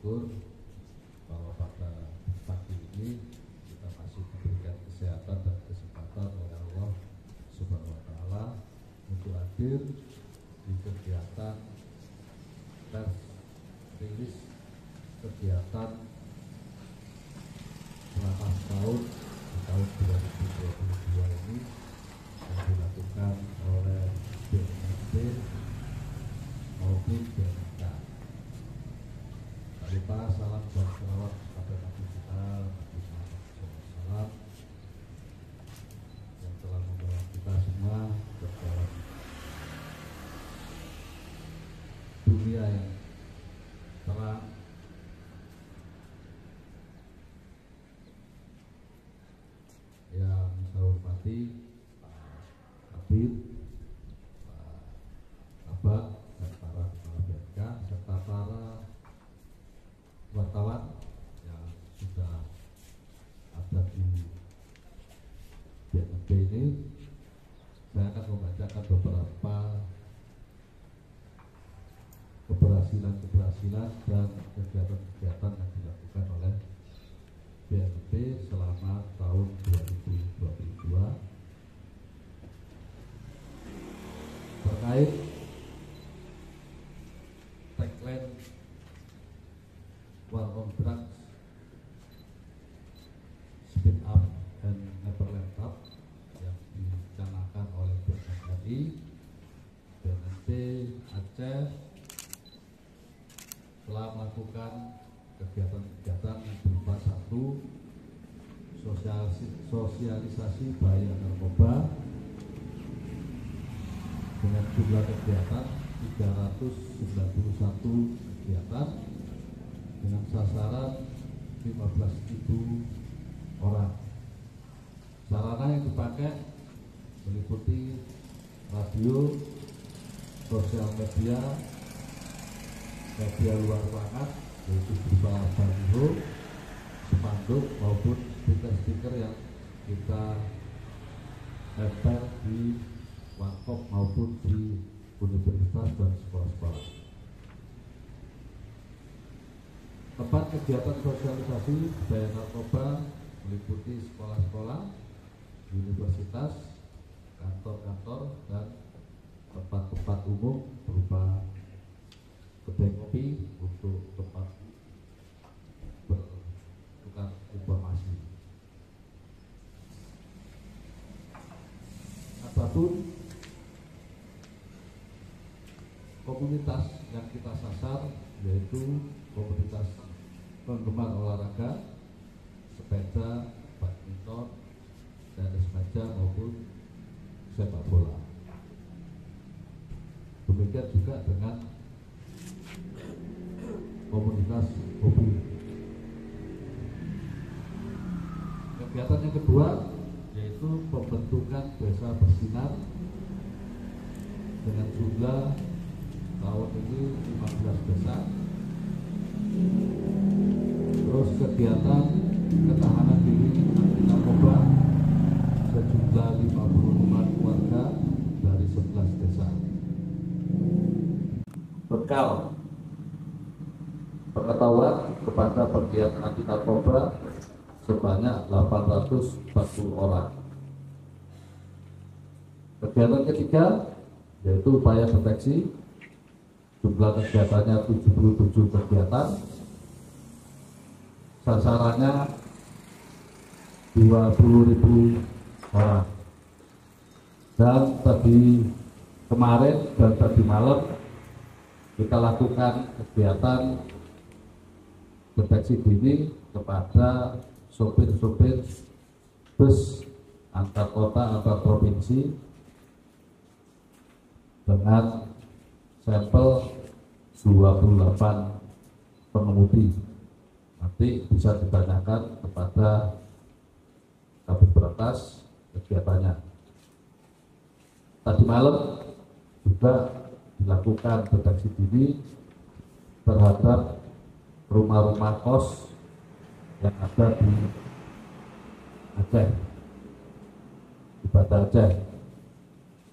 bersyukur bahwa pada pagi ini kita masih diberikan kesehatan dan kesempatan oleh Allah Subhanahu wa Ta'ala untuk hadir di kegiatan pers rilis kegiatan selama tahun di tahun 2022 ini yang dilakukan oleh BNPB maupun BNK. Tak lupa salam dan selawat kepada Nabi kita Nabi Muhammad SAW yang telah membawa kita semua ke dalam dunia yang terang, yang saya hormati Pak Kabid, Pak Kabak, dan para kepala BNK serta para wartawan yang sudah ada di BNP ini. Saya akan membacakan beberapa keberhasilan dan kegiatan-kegiatan yang dilakukan oleh BNP selama tahun 2022 terkait tagline War on Drugs, Speed Up and Never Let Up yang dicanangkan oleh BNI, BNP Aceh telah melakukan kegiatan-kegiatan yang berupa satu, sosialisasi bahaya narkoba dengan jumlah kegiatan 391 kegiatan dengan sasaran 15.000 orang. Sarana yang dipakai meliputi radio, sosial media luar ruangan, yaitu berupa baliho, spanduk maupun stiker-stiker yang kita tempel di warkop maupun di universitas dan sekolah-sekolah. Tempat kegiatan sosialisasi bahaya narkoba meliputi sekolah-sekolah, universitas, kantor-kantor, dan tempat-tempat umum berupa kedai kopi untuk tempat bertukar informasi. Adapun komunitas yang kita sasar yaitu komunitas penggemar olahraga, sepeda, badminton, tenis meja maupun sepak bola. Demikian juga dengan komunitas hobi. Kegiatan yang kedua yaitu pembentukan desa bersinar dengan jumlah tahun ini 15 desa. Terus kegiatan ketahanan diri anti narkoba sejumlah 55 keluarga dari 11 desa. Bekal pengetahuan kepada pegiat anti narkoba sebanyak 840 orang. Kegiatan ketiga yaitu upaya deteksi, jumlah kegiatannya 77 kegiatan, sasarannya 20.000 orang. Dan tadi kemarin dan tadi malam kita lakukan kegiatan deteksi dini kepada sopir-sopir bus antar kota, antar provinsi dengan sampel 28 pengemudi. Nanti bisa ditanyakan kepada Kabid Berantas kegiatannya. Tadi malam juga dilakukan deteksi dini terhadap rumah-rumah kos yang ada di Aceh, di Banda Aceh,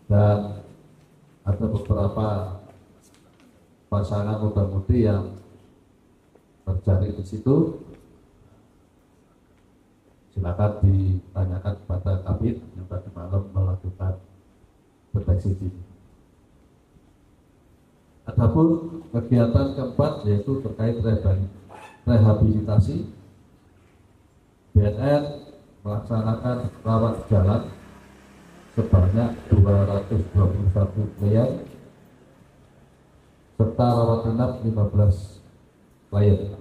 dan ada beberapa pasangan muda-mudi yang terjadi di situ, silakan ditanyakan kepada Kabit yang tadi malam melakukan deteksi dini. Adapun kegiatan keempat yaitu terkait rehabilitasi, BNN melaksanakan rawat jalan sebanyak 221 klien serta rawat inap 15 klien.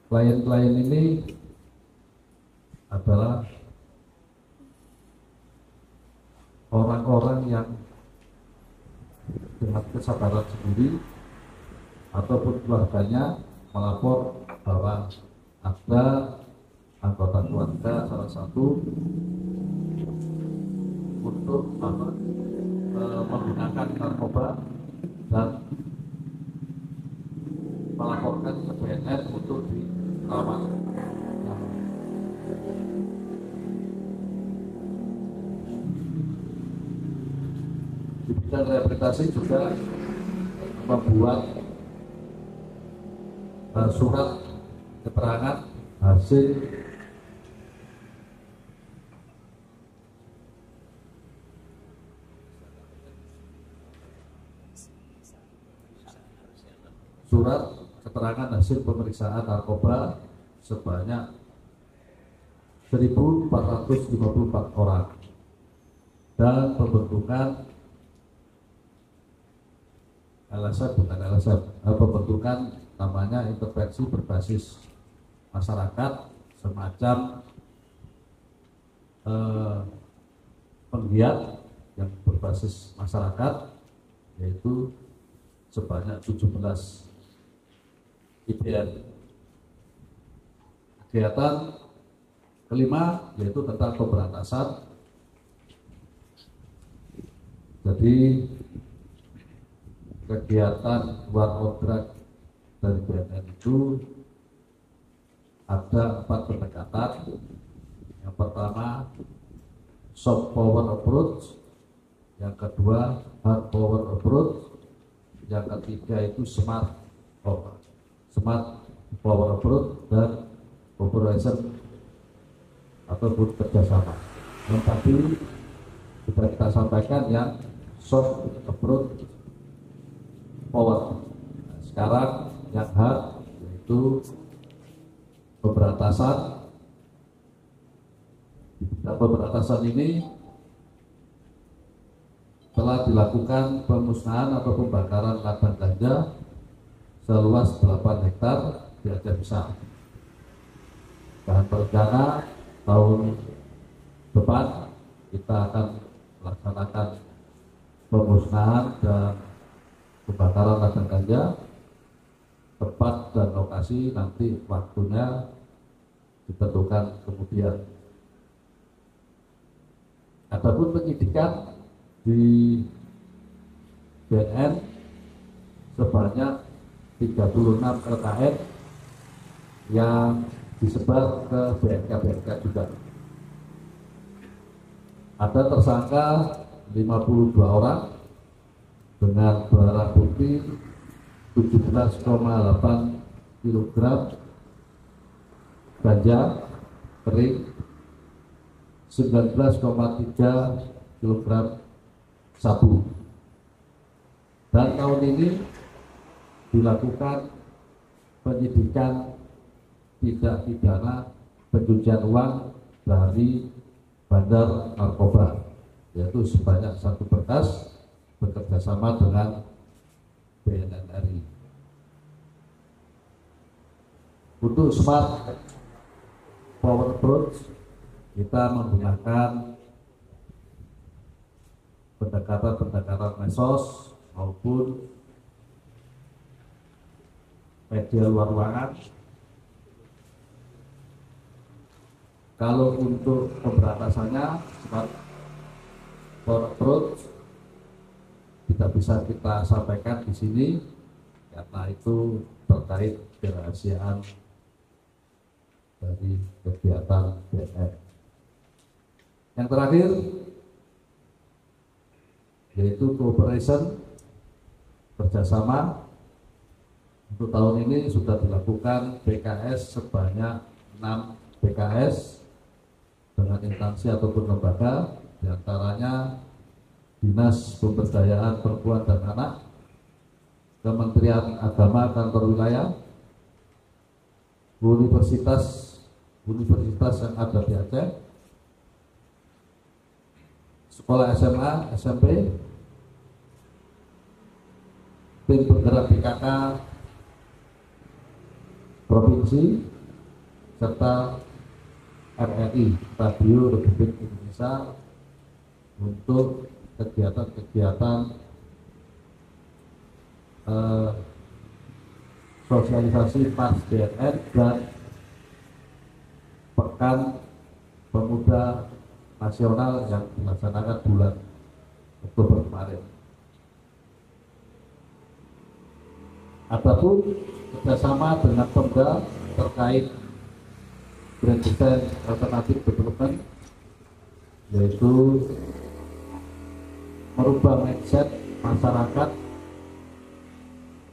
Klien-klien ini adalah orang-orang yang dengan kesadaran sendiri ataupun keluarganya melapor bahwa ada anggota keluarga salah satu untuk menggunakan narkoba dan melaporkan ke BNN untuk dirawat. Di bidang rehabilitasi juga membuat surat keterangan hasil pemeriksaan narkoba sebanyak 1.454 orang dan pembentukan pembentukan namanya intervensi berbasis masyarakat, semacam penggiat yang berbasis masyarakat, yaitu sebanyak 17 IPN. Kegiatan kelima yaitu tentang pemberantasan. Jadi kegiatan luar kontrak dari BNN itu ada 4 pendekatan. Yang pertama soft power approach, yang kedua hard power approach, yang ketiga itu smart power approach dan cooperation ataupun kerjasama. Yang tadi sudah kita sampaikan yang soft approach power. Sekarang yang hard yaitu pemberantasan. Di pemberantasan ini telah dilakukan pemusnahan atau pembakaran ladang ganja seluas 8 hektar di Aceh Besar. Dan berencana tahun depan kita akan melaksanakan pemusnahan dan pembakaran ladang ganja. Tempat dan lokasi nanti waktunya ditentukan kemudian. Adapun penyidikan di BNN sebanyak 36 LKN yang disebar ke BNK juga. Ada tersangka 52 orang dengan barang bukti 17,8 kg ganja kering, 19,3 kg sabu. Dan tahun ini dilakukan penyidikan tindak pidana pencucian uang dari bandar narkoba, yaitu sebanyak 1 berkas bekerjasama dengan BNN RI. Untuk smart power approach kita menggunakan pendekatan medsos maupun media luar ruangan. Kalau untuk pemberantasannya smart power approach tidak bisa kita sampaikan di sini karena itu terkait kerahasiaan dari kegiatan BNN. Yang terakhir yaitu cooperation, kerjasama. Untuk tahun ini sudah dilakukan BKS sebanyak 6 BKS dengan instansi ataupun lembaga, diantaranya Dinas Pemberdayaan Perempuan dan Anak, Kementerian Agama Kantor Wilayah, universitas yang ada di Aceh, sekolah SMA, SMP, tim penggerak PKK provinsi, serta RRI, Radio Republik Indonesia, untuk kegiatan-kegiatan sosialisasi PAS DNN dan Pekan Pemuda Nasional yang dilaksanakan bulan Oktober kemarin. Adapun kerjasama dengan Pemda terkait Grand Design Alternative Development, yaitu merubah mindset masyarakat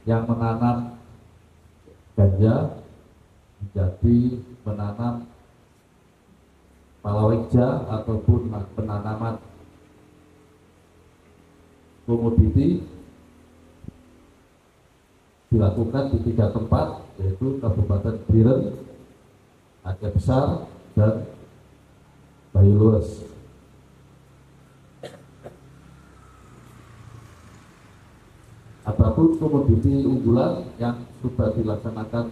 yang menanam ganja menjadi menanam palawija ataupun penanaman komoditi, dilakukan di 3 tempat, yaitu Kabupaten Biren, Aceh Besar, dan Banyulues. Adapun komoditi unggulan yang sudah dilaksanakan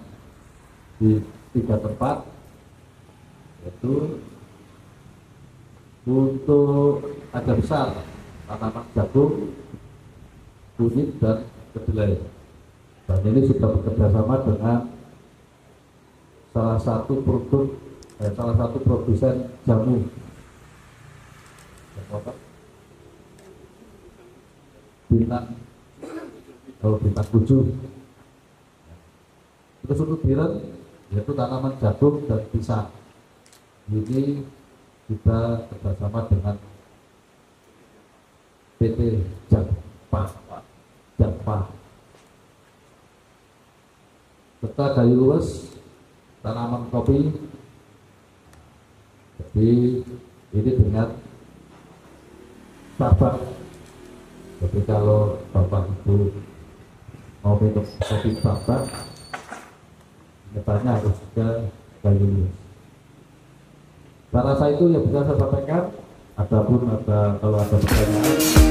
di 3 tempat, yaitu untuk Aceh Besar, tanaman jagung, kunyit, dan kedelai. Dan ini sudah bekerjasama dengan salah satu produsen jamu, Bintang 7. Terus untuk Biren, yaitu tanaman jagung dan pisang. Ini kita kerjasama dengan PT Jakpa, serta Banyulues, tanaman kopi. Jadi ini dengan Starbucks. Jadi kalau Bapak Ibu mau minum kopi Starbucks, nyatanya harus ke Banyulues. Saya rasa itu yang bisa saya sampaikan. Kalau ada pertanyaan.